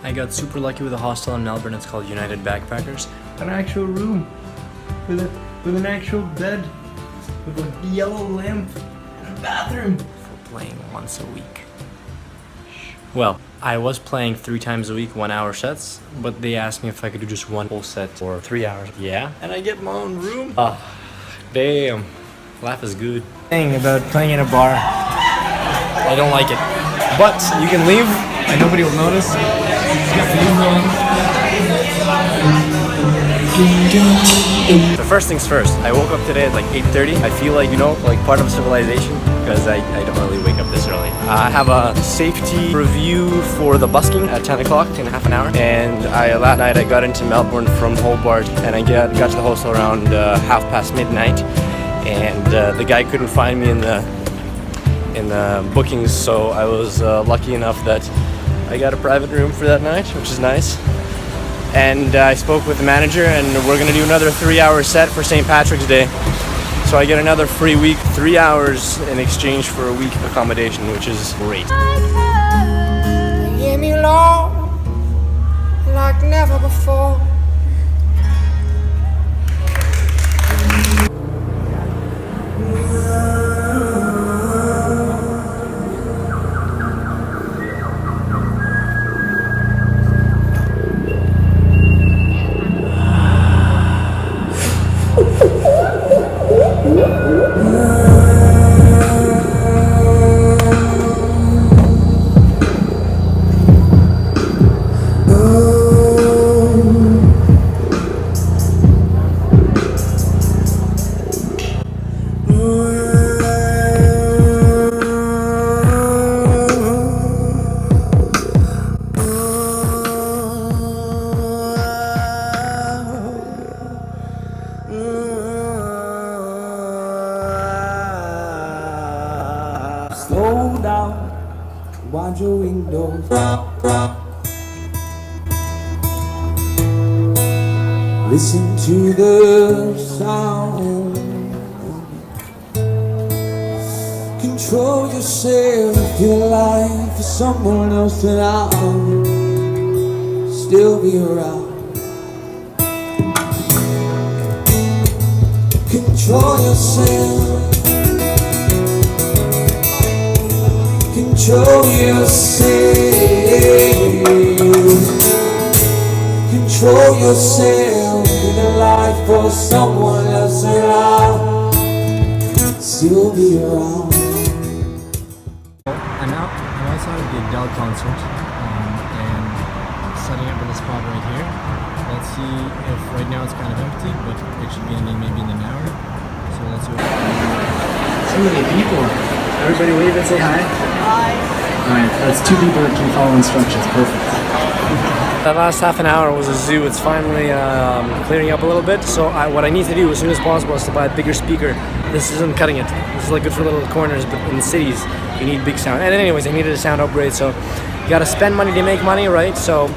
I got super lucky with a hostel in Melbourne. It's called United Backpackers. An actual room with an actual bed with a yellow lamp and a bathroom for playing once a week. Well, I was playing 3 times a week, 1 hour sets, but they asked me if I could do just one whole set for 3 hours. Yeah, and I get my own room. Damn, life is good. Thing about playing in a bar, I don't like it. But you can leave and nobody will notice. So first things first, I woke up today at like 8:30. I feel like, you know, like part of civilization because I don't really wake up this early. I have a safety review for the busking at 10 o'clock in half an hour. And last night I got into Melbourne from Hobart and I got to the hostel around half past midnight. And the guy couldn't find me in the bookings, so I was lucky enough that I got a private room for that night, which is nice. And I spoke with the manager and we're gonna do another 3-hour set for St. Patrick's Day. So I get another free week, 3 hours in exchange for a week accommodation, which is great. Hear me long, like never before. Slow down, wind your windows. Listen to the sound. Control yourself, your life for someone else, and I'll still be around. Control yourself. Control yourself. Control yourself in a life for someone else, and I'll still be around. I'm outside of the Adel concert and setting up in the spot right here. Let's see if right now it's kind of empty, but it should be ending maybe in an hour. So let's see. So many people. Everybody wave and say hi. Hi. Alright, that's 2 people that can follow instructions. Perfect. That last half an hour was a zoo. It's finally clearing up a little bit. So what I need to do as soon as possible is to buy a bigger speaker. This isn't cutting it. This is like good for little corners, but in cities you need big sound. And anyways, I needed a sound upgrade, so you gotta spend money to make money, right? So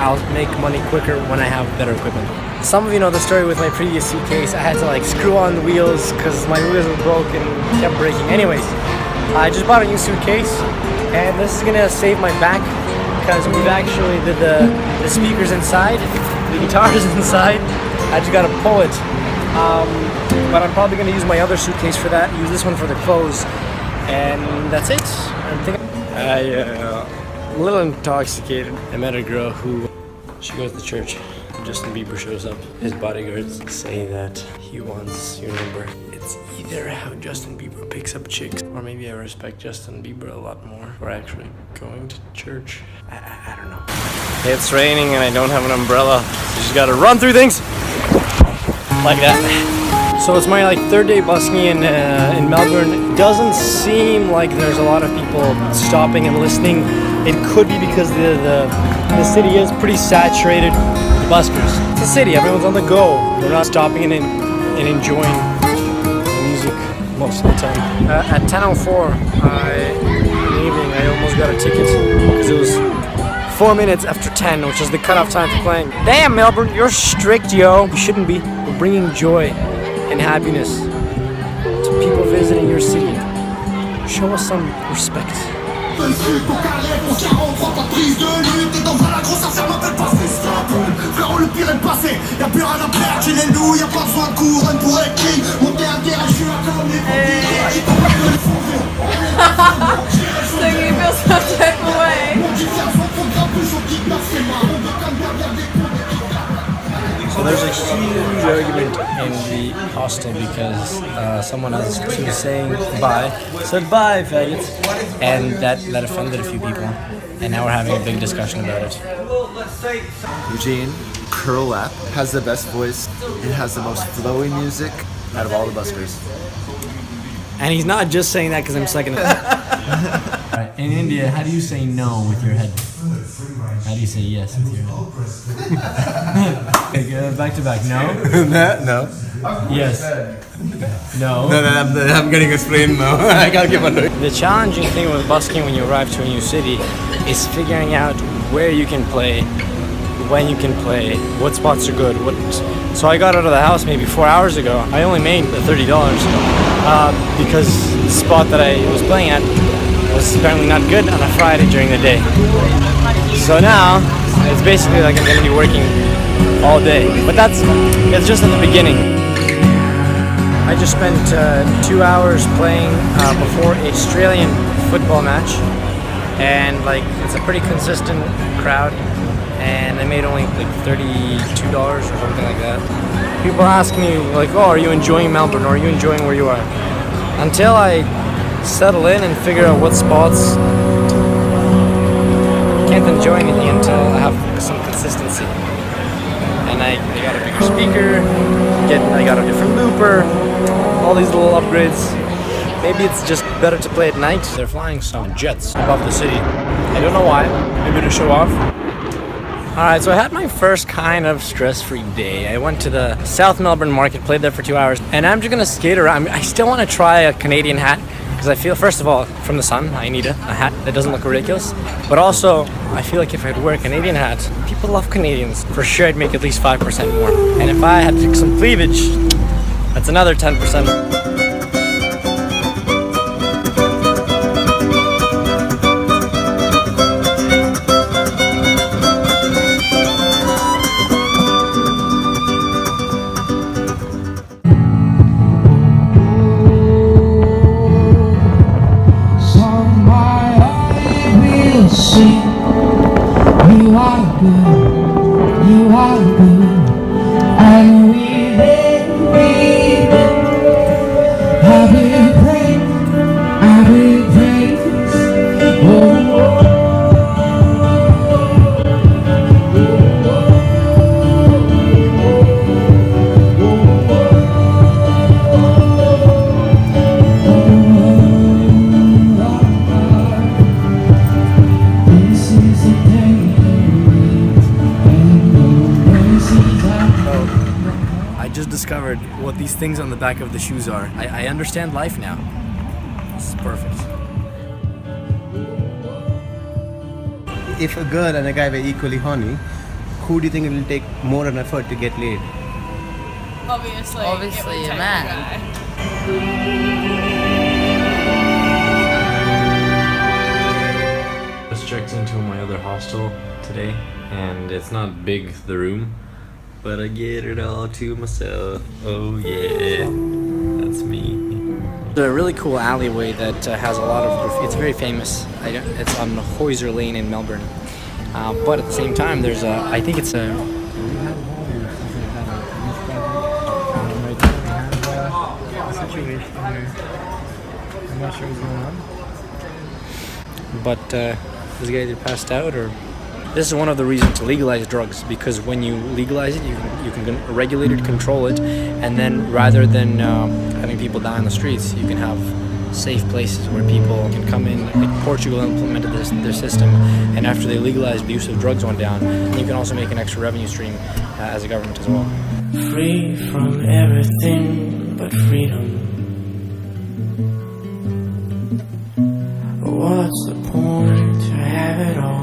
I'll make money quicker when I have better equipment. Some of you know the story with my previous suitcase. I had to like screw on the wheels because my wheels were broken and kept breaking. Anyways, I just bought a new suitcase, and this is gonna save my back because we've actually did the speakers inside, the guitars inside. I just gotta pull it. But I'm probably gonna use my other suitcase for that. Use this one for the clothes, and that's it. I'm a little intoxicated. I met a girl who she goes to church. Justin Bieber shows up. His bodyguards say that he wants your number. It's either how Justin Bieber picks up chicks, or maybe I respect Justin Bieber a lot more for actually going to church. I don't know. It's raining and I don't have an umbrella. You just gotta run through things like that. So it's my like 3rd day busking in Melbourne. It doesn't seem like there's a lot of people stopping and listening. It could be because the city is pretty saturated with buskers. It's a city, everyone's on the go. They're not stopping and enjoying the music most of the time. At 10:04 in the evening, I almost got a ticket because it was 4 minutes after 10, which is the cutoff time for playing. Damn, Melbourne, you're strict, yo. You shouldn't be. We're bringing joy and happiness to people visiting your city. Show us some respect. So you feel some type of way. So there's a huge argument in the hostel because someone else who was saying bye said bye, faggots, and that offended a few people, and now we're having a big discussion about it. Eugene, Curl App, has the best voice. It has the most flowy music out of all the buskers. And he's not just saying that because I'm second. Alright, in India, how do you say no with your head? How do you say yes with your head? Okay, go back to back. No? No. Yes. No. No, I'm getting explained now. I can't give a look. The challenging thing with busking when you arrive to a new city is figuring out where you can play, when you can play, what spots are good. So I got out of the house maybe 4 hours ago. I only made $30 because the spot that I was playing at was apparently not good on a Friday during the day. So now it's basically like I'm going to be working all day. But it's just at the beginning. I just spent 2 hours playing before an Australian football match, and like it's a pretty consistent crowd, and I made only like $32 or something like that. People ask me like, oh, are you enjoying Melbourne, or are you enjoying where you are? Until I settle in and figure out what spots, can't enjoy anything until I have some consistency. And I got a bigger speaker, I got a different looper, all these little upgrades. Maybe it's just better to play at night. They're flying some jets above the city. I don't know why, maybe to show off. Alright, so I had my first kind of stress-free day. I went to the South Melbourne market, played there for 2 hours, and I'm just gonna skate around. I still want to try a Canadian hat, because I feel, first of all, from the sun, I need a hat that doesn't look ridiculous. But also, I feel like if I'd wear a Canadian hat, people love Canadians. For sure, I'd make at least 5% more. And if I had some cleavage, that's another 10%. Discovered what these things on the back of the shoes are. I understand life now. This is perfect. If a girl and a guy were equally horny, who do you think it will take more an effort to get laid? Obviously a man. Just checked into my other hostel today, and it's not big, the room, but I get it all to myself. Oh yeah, that's me. There's a really cool alleyway that has a lot of graffiti. It's very famous. It's on Hoyser Lane in Melbourne. But at the same time, there's I think it's a... I'm not sure what's going on. But this guy either passed out or... This is one of the reasons to legalize drugs, because when you legalize it, you can regulate it, control it, and then rather than having people die on the streets, you can have safe places where people can come in. Like Portugal implemented their system, and after they legalized, the use of drugs went down. And you can also make an extra revenue stream as a government as well. Free from everything but freedom. What's the point to have it all?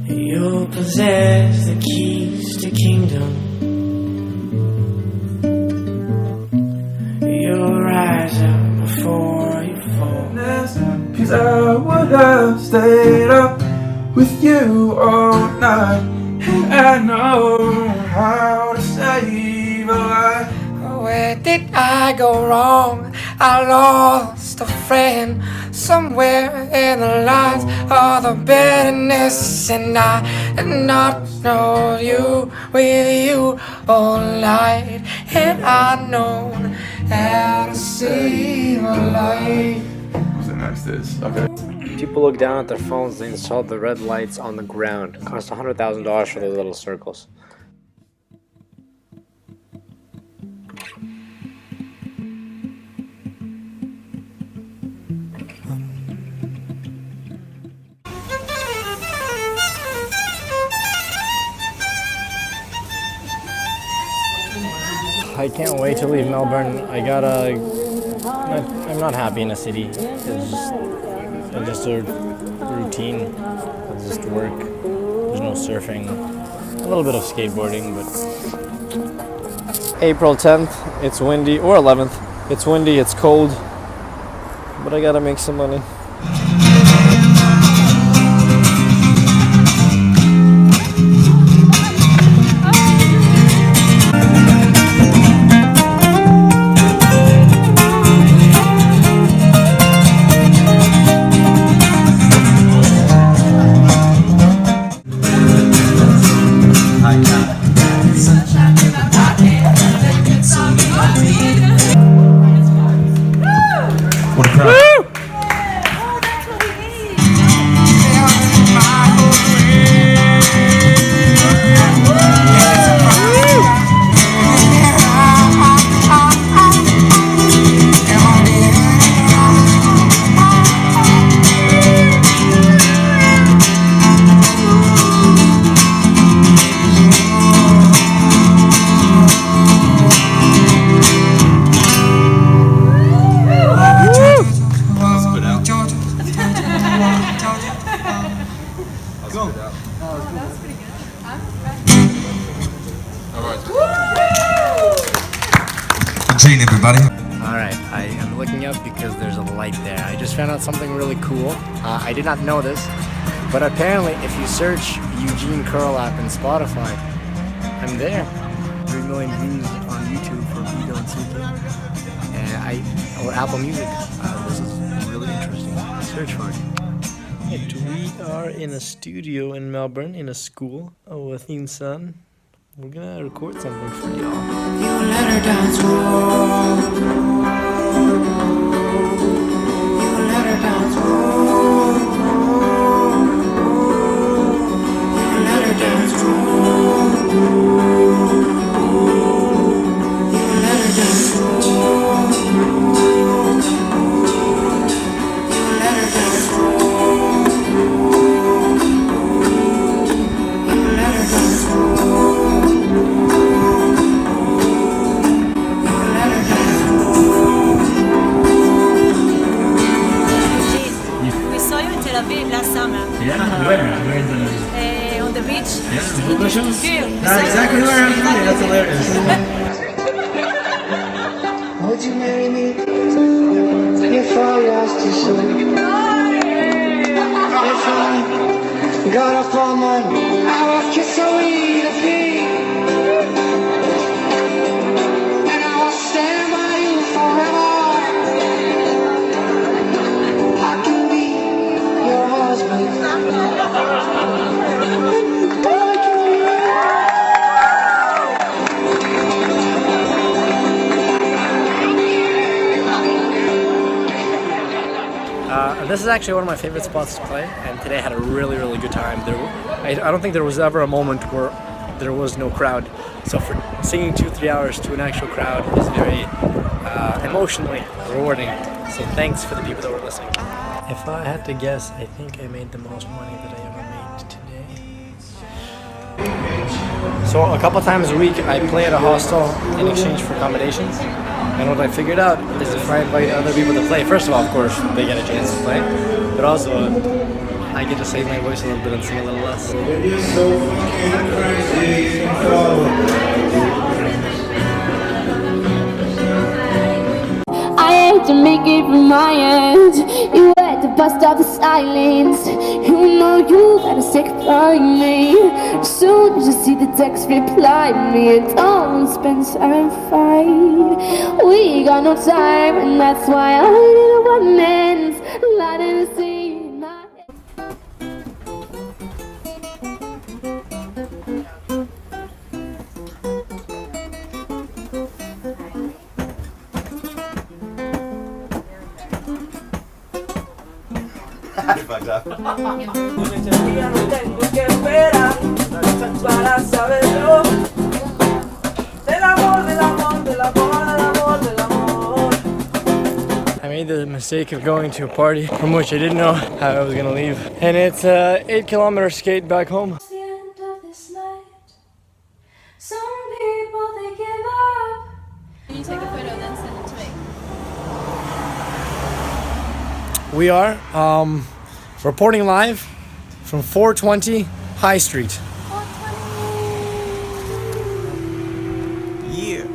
You'll possess the keys to kingdom. You'll rise up before stayed up with you all night, and I know how to save a life. Where did I go wrong? I lost a friend somewhere in the lines of the bitterness, and I did not know you with you all night, and I know how to save a life. What's the next is? Okay. People look down at their phones. They installed the red lights on the ground. It cost $100,000 for those little circles. I can't wait to leave Melbourne. I'm not happy in a city. It's just a routine. It's just work. There's no surfing. A little bit of skateboarding, but April 10th, it's windy, or 11th. It's windy, it's cold, but I gotta make some money. What a crowd. Eugene, everybody. Alright, I am looking up because there's a light there. I just found out something really cool. I did not know this, but apparently if you search Eugene Curl App in Spotify, I'm there. 3 million views on YouTube for Vino Veritas. Or Apple Music. This is really interesting. Search for it. And we are in a studio in Melbourne, in a school with Yhan. We're gonna record something for y'all. You let her dance wrong. You let her dance wrong. You let her dance wrong. You let her dance wrong. You let her dance wrong. You let her dance wrong. Last summer. Yeah, where? Where in the... On the beach. Yeah, the football shoes? Here. That's exactly where I'm from. That's hilarious. Would you marry me if I lost you so? If I got up on my how I kiss so easy to be, and I will stand by you forever. I can be your husband. This is actually one of my favorite spots to play, and today I had a really, really good time. I don't think there was ever a moment where there was no crowd. So for singing 2-3 hours to an actual crowd is very emotionally rewarding. So thanks for the people that were listening. If I had to guess, I think I made the most money that I ever made today. So a couple times a week I play at a hostel in exchange for accommodations. And what I figured out is if I invite other people to play, first of all, of course, they get a chance to play, but also I get to save my voice a little bit and sing a little less. I hate to make it from my end. You had to bust off the silence. You know you gotta stick by me. As soon as you see the text, reply me. And don't spend time fight. We got no time, and that's why I need a one man's light in the sea. Fucked up. I made the mistake of going to a party from which I didn't know how I was gonna leave. And it's a 8-kilometer skate back home. The end of this night. Some people they give up. Can you take a photo then send it to me? We are reporting live from 420 High Street. Yeah.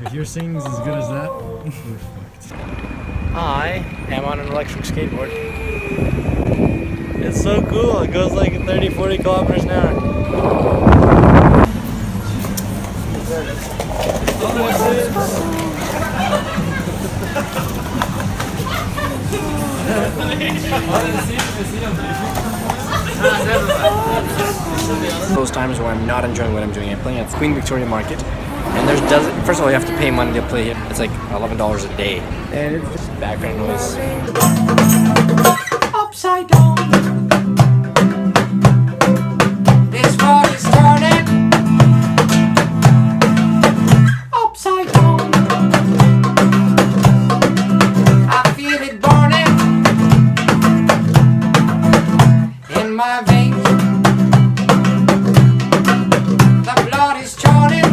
If your singing's as good as that, we're fucked. I am on an electric skateboard. It's so cool. It goes like 30-40 kilometers an hour. Those times where I'm not enjoying what I'm doing. I'm playing at Queen Victoria Market, and there's first of all you have to pay money to play here. It's like $11 a day, and it's just background noise. Upside down. This world is turning upside down. I feel it burning in my veins. The blood is churning.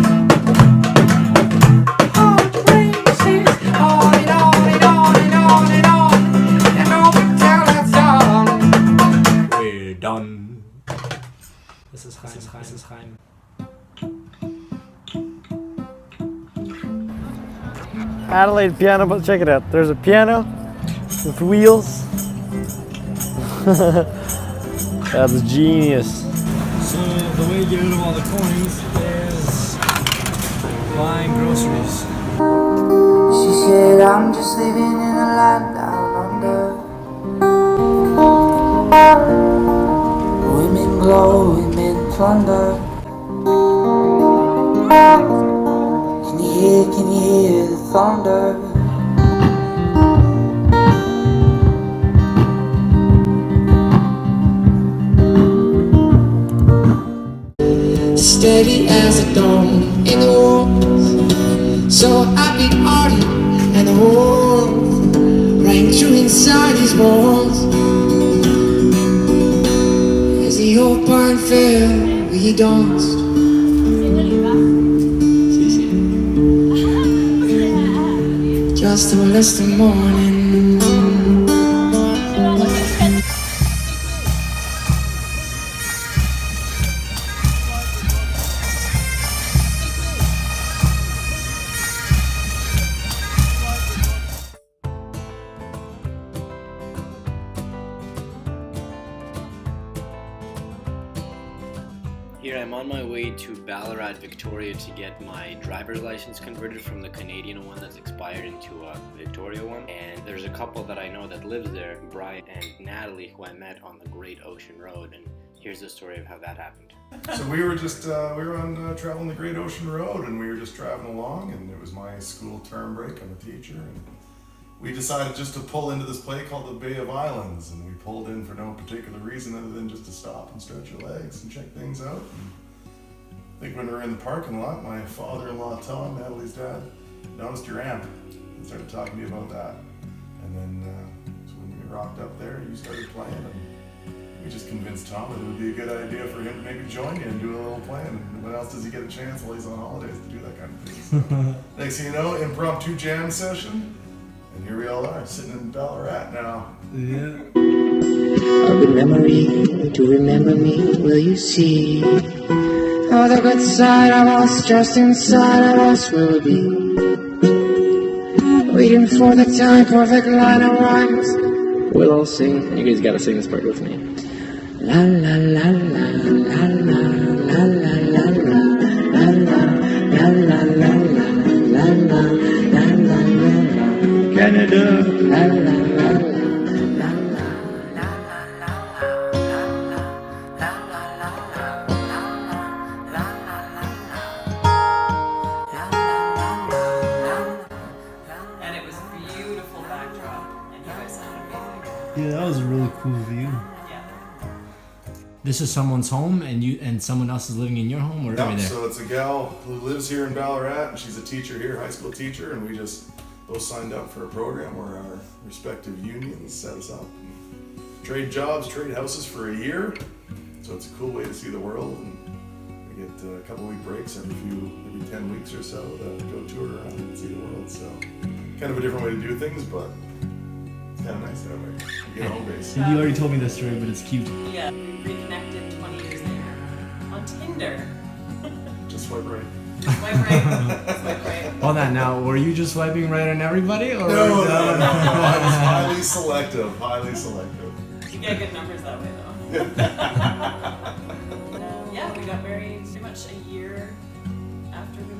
Heart races on and on and on and on and on. And over till it's done. We're done. This is Chaim. This is Chaim. Adelaide piano, but check it out. There's a piano with wheels. That's genius. So the way you get rid of all the coins is buying groceries. She said, I'm just living in a land down under. Women glow, women plunder. Can you hear the thunder? Steady as a dome in the walls. So I beat Artie and the wolves rang true inside these walls. As the old barn fell, we danced. Just to bless the morning. Here I'm on my way to Ballarat, Victoria to get my driver's license converted from the Canadian one that's expired into a Victoria one. And there's a couple that I know that lives there, Brian and Natalie, who I met on the Great Ocean Road. And here's the story of how that happened. So we were just, we were on traveling the Great Ocean Road, and we were just traveling along, and it was my school term break. I'm a teacher, and we decided just to pull into this place called the Bay of Islands, and we pulled in for no particular reason other than just to stop and stretch your legs and check things out. And I think when we were in the parking lot, my father-in-law Tom, Natalie's dad, noticed your amp and started talking to me about that. And then so when we rocked up there, you started playing, and we just convinced Tom that it would be a good idea for him to maybe join you and do a little playing. And when else does he get a chance while he's on holidays to do that kind of thing? So, next thing you know, impromptu jam session. And here we all are, sitting in Ballarat now. Yeah. A good memory to remember me, will you see? How the good side of us, just inside of us will be. Waiting for the time, perfect line of rhymes. We'll all sing. You guys gotta sing this part with me. La la la la la la la la la la la la la la la la la Canada. La la la. Yeah, that was a really cool view. This is someone's home, and someone else is living in your home, or Yep, over there? so it's a gal who lives here in Ballarat, and she's a teacher here, high school teacher, and we just both signed up for a program where our respective unions set us up. And trade jobs, trade houses for a year. So it's a cool way to see the world, and we get a couple week breaks every 10 weeks or so to go tour around and see the world. So kind of a different way to do things, but it's kind of nice that way. You get home base. You already told me this story, but it's cute. Yeah, we reconnected 20 years later on Tinder. Just swipe right. Swipe right. Swipe right. Hold on, now, were you just swiping right on everybody? Or No. I was highly selective. You get good numbers that way, though. Yeah, we got married pretty much a year after we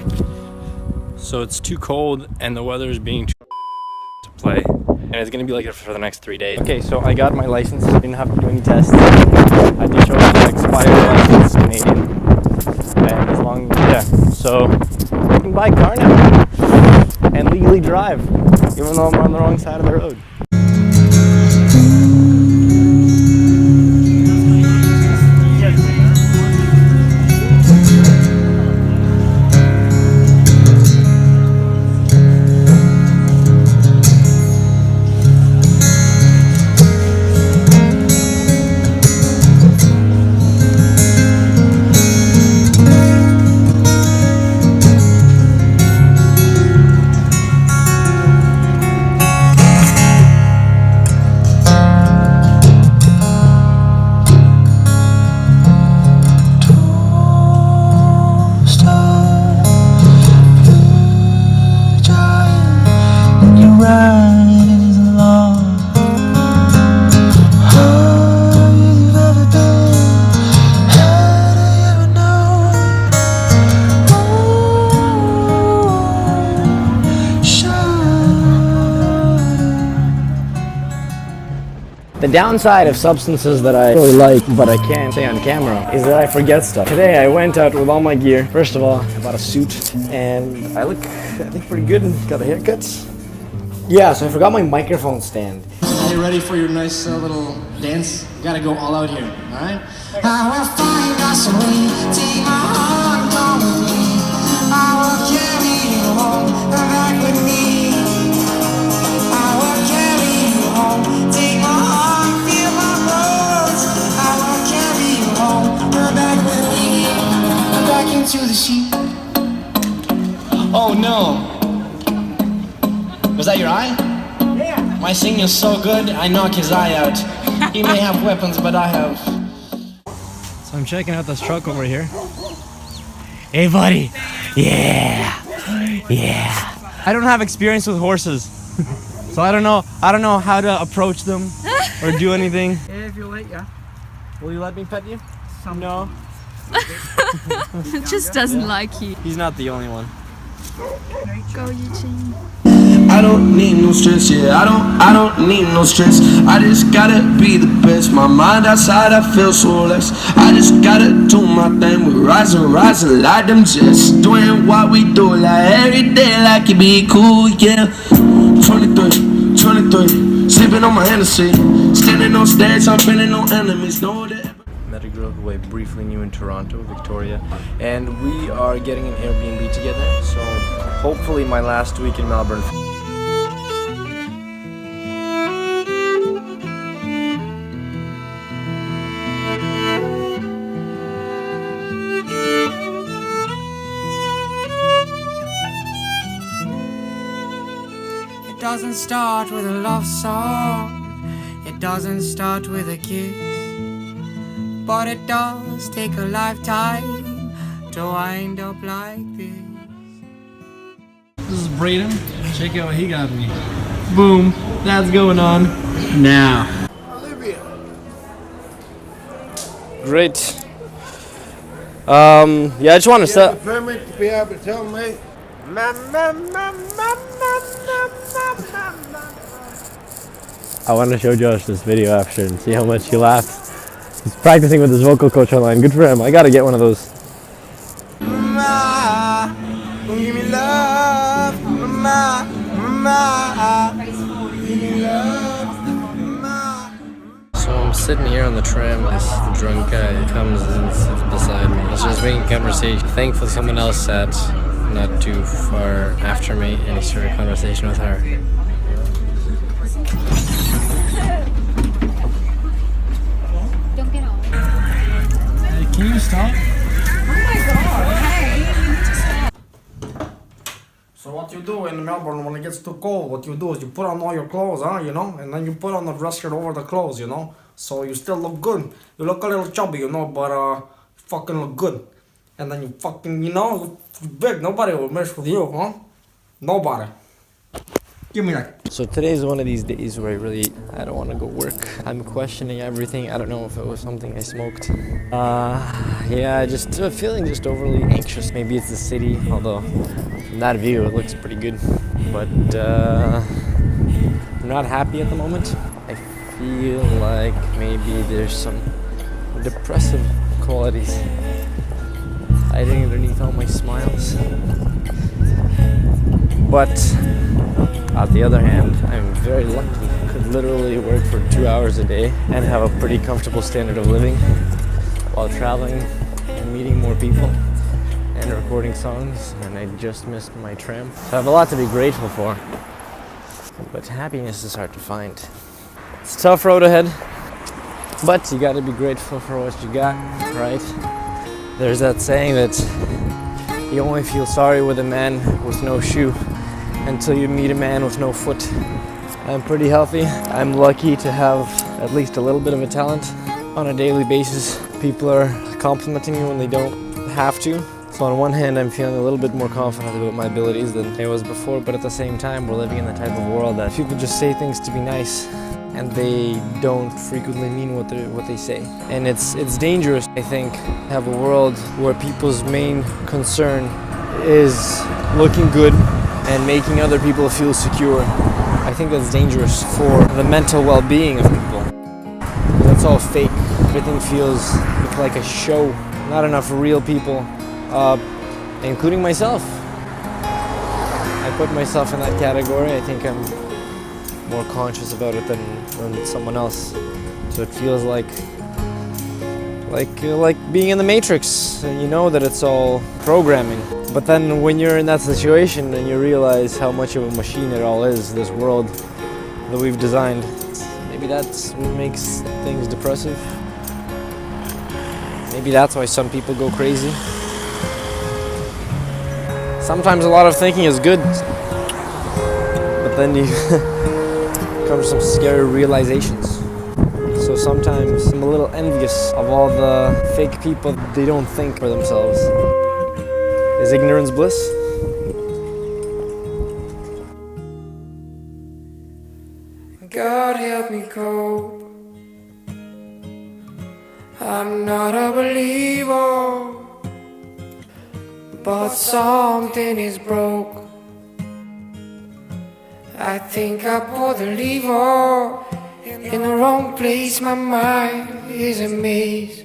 met. So it's too cold, and the weather is being too to play. And it's gonna be like it for the next 3 days. Okay, so I got my license. I didn't have to do any tests. I did show the expired license, Canadian. And as long, yeah. So I can buy a car now and legally drive, even though I'm on the wrong side of the road. The downside of substances that I really like, but I can't say on camera, is that I forget stuff. Today I went out with all my gear. First of all, I bought a suit, and I think pretty good and got a haircut. Yeah, so I forgot my microphone stand. Are you ready for your nice little dance? You gotta go all out here, alright? I will find us a way, take my heart, come with me. I will carry you home, back with me. I will carry you home, take my heart, feel my bones. I will carry you home, back with me. Back into the sheep. Oh no! Was that your eye? Yeah. My singing is so good, I knock his eye out. He may have weapons, but I have. So I'm checking out this truck over here. Hey buddy! Yeah! Yeah! I don't have experience with horses. So I don't know how to approach them or do anything. Yeah, if you like, yeah. Will you let me pet you? No. Just doesn't like you. He's not the only one. Go, Eugene. I don't need no stress, yeah, I don't need no stress. I just gotta be the best. My mind outside, I feel so less. I just gotta do my thing. We're rising like them jets. Doing what we do like every day, like it be cool, yeah. 23, sipping on my Hennessy. Standing on stage, I'm feeling no enemies, no that. Met a girl who I briefly knew in Toronto, Victoria, and we are getting an Airbnb together, so hopefully my last week in Melbourne. It doesn't start with a love song. It doesn't start with a kiss. But it does take a lifetime to wind up like this. This is Braden. Check out what he got me. Boom. That's going on now. Great. Yeah, I just want to say. Permit to be able to tell me. I want to show Josh this video after and see how much he laughs. He's practicing with his vocal coach online. Good for him. I gotta get one of those. Mama, give me love, mama, mama, give me love, mama. So I'm sitting here on the tram. This drunk guy comes and sits beside me. He's just making conversation. Thankfully, someone else sat not too far after me, and he started a conversation with her. Can you stop? Oh my god, hey, you need to stop. So what you do in Melbourne when it gets too cold, what you do is you put on all your clothes, you know, and then you put on the dress shirt over the clothes, you know, so you still look good. You look a little chubby, you know, but you fucking look good. And then you fucking, you know, you're big, nobody will mess with you, huh? Nobody. Give me that. So today's one of these days where I don't want to go work. I'm questioning everything. I don't know if it was something I smoked. Yeah, just feeling just overly anxious. Maybe it's the city, although from that view it looks pretty good. But I'm not happy at the moment. I feel like maybe there's some depressive qualities hiding underneath all my smiles. But on the other hand, I'm very lucky. Could literally work for 2 hours a day and have a pretty comfortable standard of living while traveling and meeting more people and recording songs, and I just missed my tram. So I have a lot to be grateful for, but happiness is hard to find. It's a tough road ahead, but you gotta be grateful for what you got, right? There's that saying that you only feel sorry with a man with no shoe until you meet a man with no foot. I'm pretty healthy. I'm lucky to have at least a little bit of a talent on a daily basis. People are complimenting me when they don't have to. So on one hand, I'm feeling a little bit more confident about my abilities than I was before, but at the same time, we're living in the type of world that people just say things to be nice, and they don't frequently mean what they say. And it's dangerous, I think, to have a world where people's main concern is looking good and making other people feel secure. I think that's dangerous for the mental well-being of people. That's all fake. Everything feels like a show. Not enough real people, including myself. I put myself in that category. I think I'm more conscious about it than someone else. So it feels like being in the Matrix, and you know that it's all programming. But then when you're in that situation and you realize how much of a machine it all is, this world that we've designed, maybe that's what makes things depressive. Maybe that's why some people go crazy. Sometimes a lot of thinking is good, but then you come to some scary realizations. So sometimes I'm a little envious of all the fake people. They don't think for themselves. Is ignorance bliss? God help me cope. I'm not a believer, but something is broke. I think I pulled the lever in the wrong place. My mind is a maze.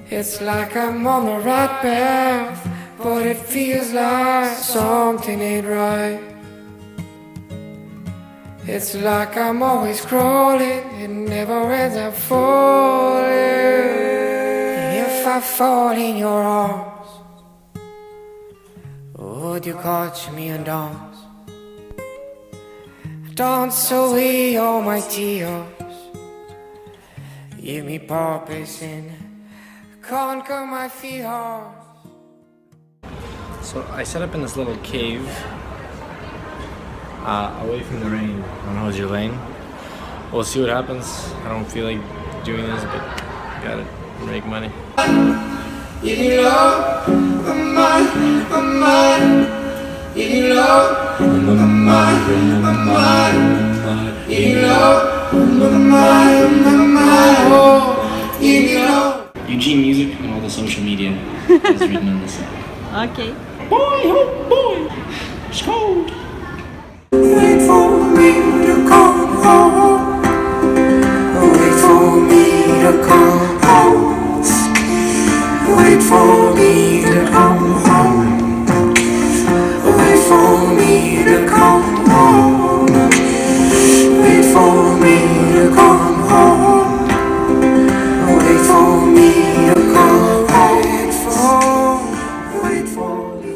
It's like I'm on the right path, but it feels like something ain't right. It's like I'm always crawling, it never ends up falling. If I fall in your arms, would you catch me and dance? Dance away all my tears. Give me purpose and conquer my fears. So I set up in this little cave away from the rain on Hozier Lane. We'll see what happens. I don't feel like doing this, but gotta make money. Give me love, a man, Eugene music and all the social media is written on this side. Okay. Boy, oh boy, it's cold. Wait for me to come home. Wait for me to come home. Wait for me to come home. Wait for me to come home. Wait for me to come home. Wait for me to come home. Wait for me.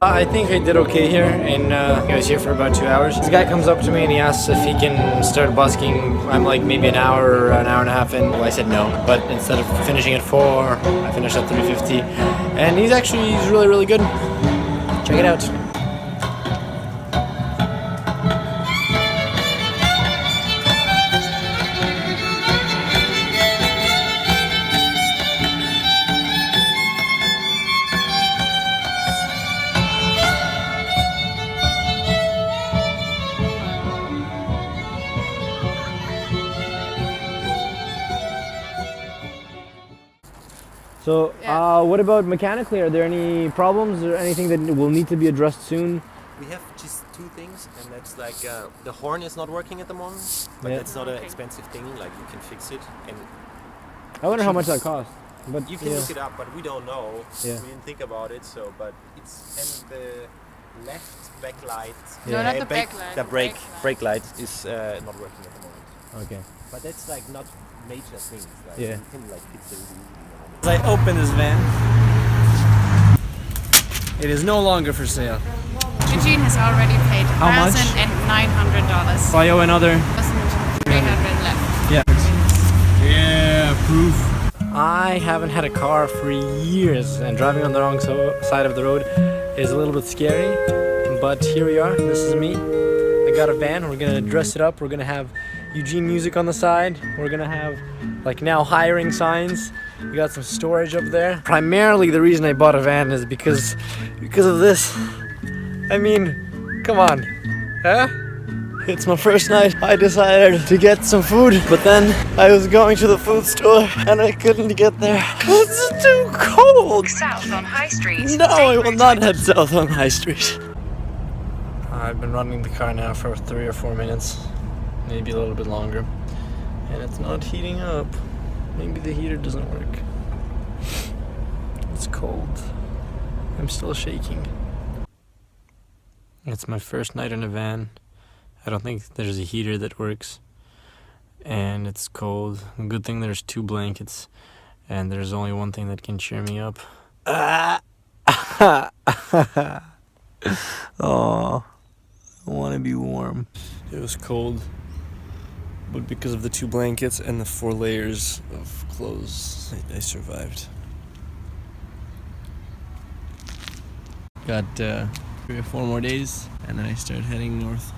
I think I did okay here, and I was here for about 2 hours. This guy comes up to me and he asks if he can start busking. I'm like maybe an hour or an hour and a half in. Well, I said no, but instead of finishing at 4, I finished at 3:50, and he's really, really good. Check it out. So, what about mechanically? Are there any problems or anything that will need to be addressed soon? We have just two things, and that's like the horn is not working at the moment, but Yeah. that's not an expensive thing. Like you can fix it, and I wonder how much that costs. But you can look it up, but we don't know. Yeah. We didn't think about it, so but it's and the left backlight, No, not the backlight, the the brake light is not working at the moment. Okay. But that's like not major things. Like Yeah. you can like fix it. As I open this van, it is no longer for sale. Eugene has already paid How much? $1,900. I owe another. 300 left. Yeah. Yeah, proof. I haven't had a car for years, and driving on the wrong side of the road is a little bit scary. But here we are. This is me. I got a van. We're gonna dress it up. We're gonna have Eugene music on the side. We're gonna have like now hiring signs. We got some storage up there. Primarily the reason I bought a van is because of this. I mean, come on, huh? It's my first night. I decided to get some food, but then I was going to the food store and I couldn't get there. It's too cold. South on High Street. No, I will not head south on High Street. I've been running the car now for 3 or 4 minutes, maybe a little bit longer, and it's not heating up. Maybe the heater doesn't work. It's cold. I'm still shaking. It's my first night in a van. I don't think there's a heater that works. And it's cold. Good thing there's 2 blankets. And there's only one thing that can cheer me up. Oh, I want to be warm. It was cold. But because of the 2 blankets and the 4 layers of clothes, I survived. Got 3 or 4 more days, and then I start heading north.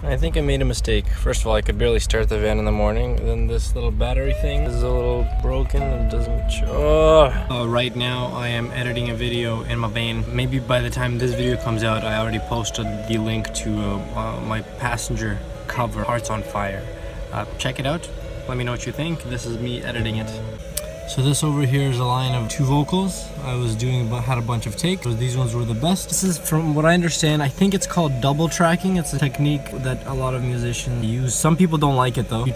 I think I made a mistake. First of all, I could barely start the van in the morning. Then this little battery thing is a little broken and doesn't show. Right now, I am editing a video in my van. Maybe by the time this video comes out, I already posted the link to my passenger cover, Hearts on Fire. Check it out. Let me know what you think. This is me editing it. So this over here is a line of 2 vocals. I was had a bunch of takes. These ones were the best. This is, from what I understand, I think it's called double tracking. It's a technique that a lot of musicians use. Some people don't like it though.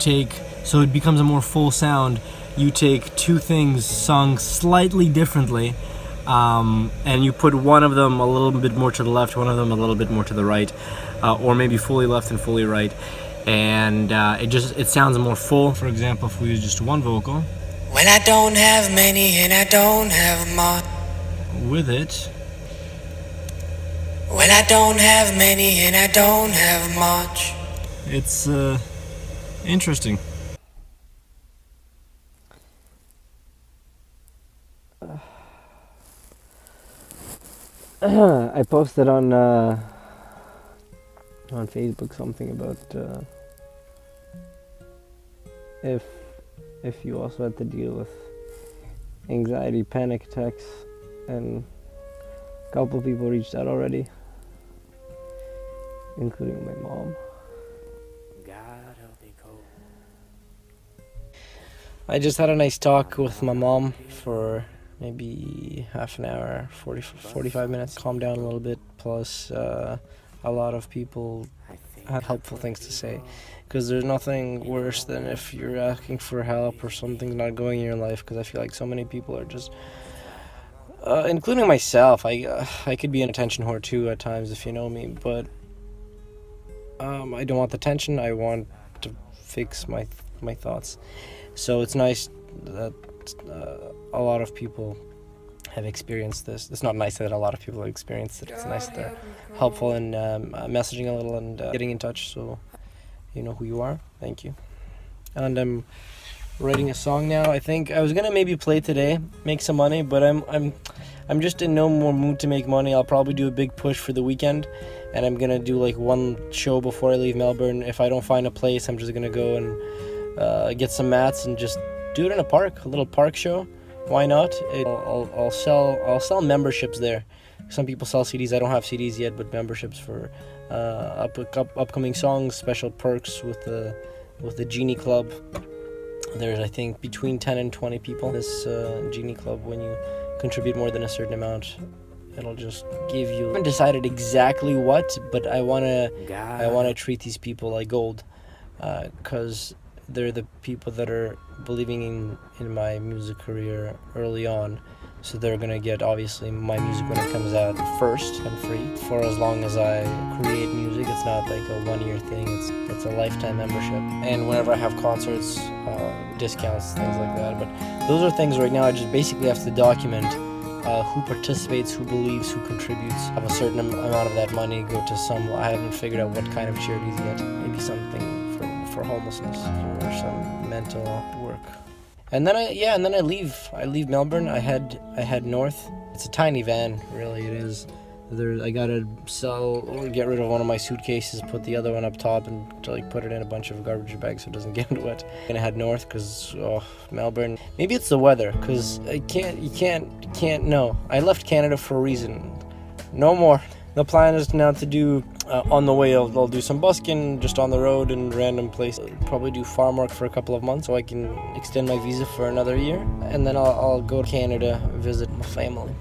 So it becomes a more full sound. You take 2 things sung slightly differently, and you put one of them a little bit more to the left, one of them a little bit more to the right, or maybe fully left and fully right. And it sounds more full. For example, if we use just 1 vocal. Well, I don't have many and I don't have much. With it. Well, I don't have many and I don't have much. It's interesting. I posted on Facebook something about if you also had to deal with anxiety, panic attacks, and a couple people reached out already. including my mom. I just had a nice talk with my mom for maybe half an hour, 45 minutes. Calmed down a little bit, plus a lot of people had helpful things to say. Because there's nothing worse than if you're asking for help or something's not going in your life, because I feel like so many people are just... including myself, I could be an attention whore too at times if you know me, but I don't want the attention, I want to fix my thoughts. So it's nice that a lot of people have experienced this. It's not nice that a lot of people have experienced it. It's nice that they're helpful in messaging a little and getting in touch, so you know who you are. Thank you. And I'm writing a song now. I think I was gonna maybe play today, make some money, but I'm just in no more mood to make money. I'll probably do a big push for the weekend, and I'm gonna do like one show before I leave Melbourne. If I don't find a place, I'm just gonna go and get some mats and just do it in a park, a little park show. Why not? I'll sell memberships there. Some people sell CDs. I don't have CDs yet, but memberships for upcoming songs, special perks with the Genie Club. There's, I think, between 10 and 20 people. This Genie Club, when you contribute more than a certain amount, it'll just give you... I haven't decided exactly what, but I wanna treat these people like gold, because they're the people that are believing in my music career early on. So they're gonna get, obviously, my music when it comes out first and free for as long as I create music. It's not like a one-year thing, it's a lifetime membership. And whenever I have concerts, discounts, things like that. But those are things right now I just basically have to document who participates, who believes, who contributes. Have a certain amount of that money go to some... I haven't figured out what kind of charities yet. Maybe something for homelessness or some mental work. And then I leave Melbourne. I head north. It's a tiny van, really it is. I gotta sell or get rid of one of my suitcases, put the other one up top, and put it in a bunch of garbage bags so it doesn't get wet. I'm gonna head north because Melbourne. Maybe it's the weather, because you can't know. I left Canada for a reason. No more. The plan is now to do, on the way, I'll do some busking just on the road in random places. Probably do farm work for a couple of months so I can extend my visa for another year. And then I'll go to Canada, visit my family.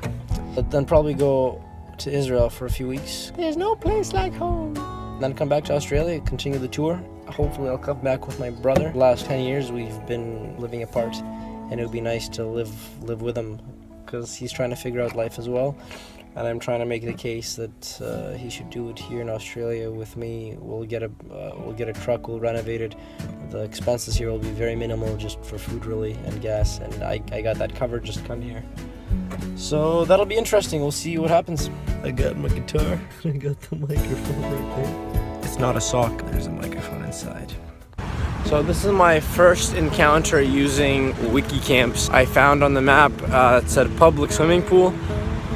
But then probably go to Israel for a few weeks. There's no place like home. Then come back to Australia, continue the tour. Hopefully I'll come back with my brother. The last 10 years we've been living apart, and it would be nice to live with him, because he's trying to figure out life as well. And I'm trying to make the case that he should do it here in Australia with me. We'll get a truck, we'll renovate it. The expenses here will be very minimal, just for food really and gas, and I got that covered. Just come here. So that'll be interesting. We'll see what happens. I got my guitar. I got the microphone right there. It's not a sock. There's a microphone inside. So this is my first encounter using Wikicamps. I found on the map it said public swimming pool,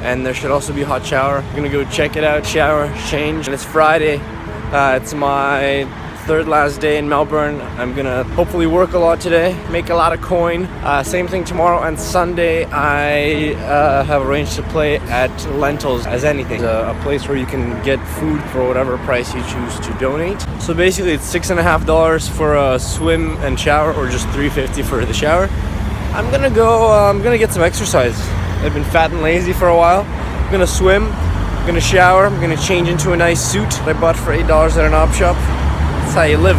and there should also be a hot shower. I'm gonna go check it out, shower, change. And it's Friday. It's my third last day in Melbourne. I'm gonna hopefully work a lot today, make a lot of coin. Same thing tomorrow and Sunday. I have arranged to play at Lentils as anything. A place where you can get food for whatever price you choose to donate. So basically it's $6.50 for a swim and shower, or just $3.50 for the shower. I'm gonna get some exercise. I've been fat and lazy for a while. I'm gonna swim, I'm gonna shower, I'm gonna change into a nice suit that I bought for $8 at an op shop. That's how you live.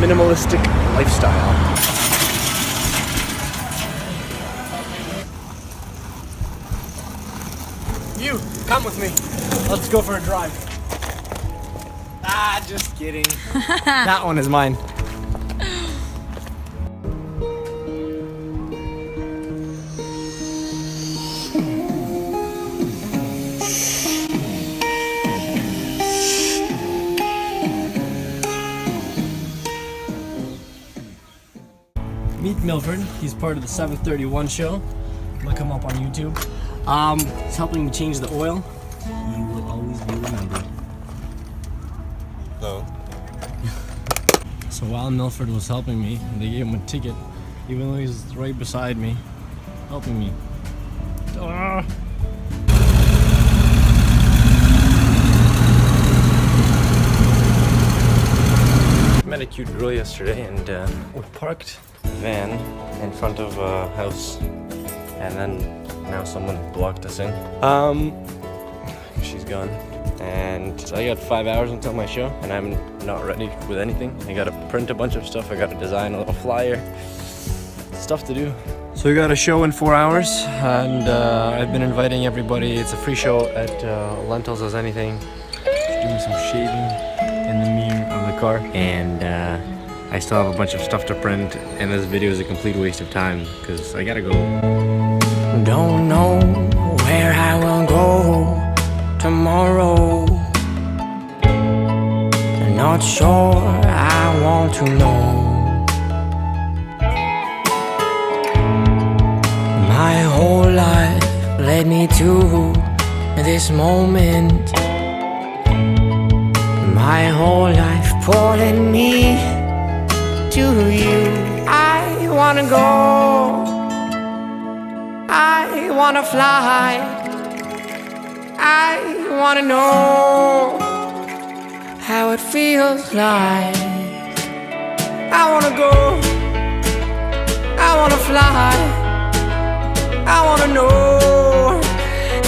Minimalistic lifestyle. You, come with me. Let's go for a drive. Just kidding. That one is mine. Meet Milford. He's part of the 731 show. Look him up on YouTube. He's helping me change the oil. He will always be remembered. No. So while Milford was helping me, they gave him a ticket, even though he's right beside me, helping me. Ah! yesterday, and we parked the van in front of a house, and then now someone blocked us in. She's gone. And so I got 5 hours until my show, and I'm not ready with anything. I gotta print a bunch of stuff, I gotta design a little flyer. Stuff to do. So we got a show in 4 hours, and I've been inviting everybody. It's a free show at Lentils as Anything. Just doing some shaving in the mirror of the car. And I still have a bunch of stuff to print, and this video is a complete waste of time, because I gotta go. Don't know where I will go tomorrow. Not sure I want to know. My whole life led me to this moment. My whole life pulling me to you. I wanna go, I wanna fly, I wanna know how it feels like. I wanna go, I wanna fly, I wanna know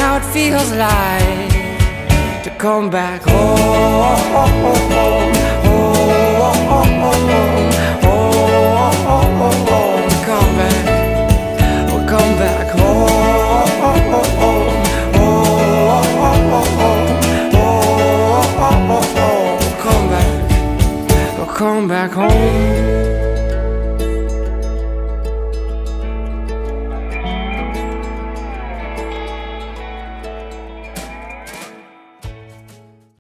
how it feels like to come back home, home, home, home, home, home.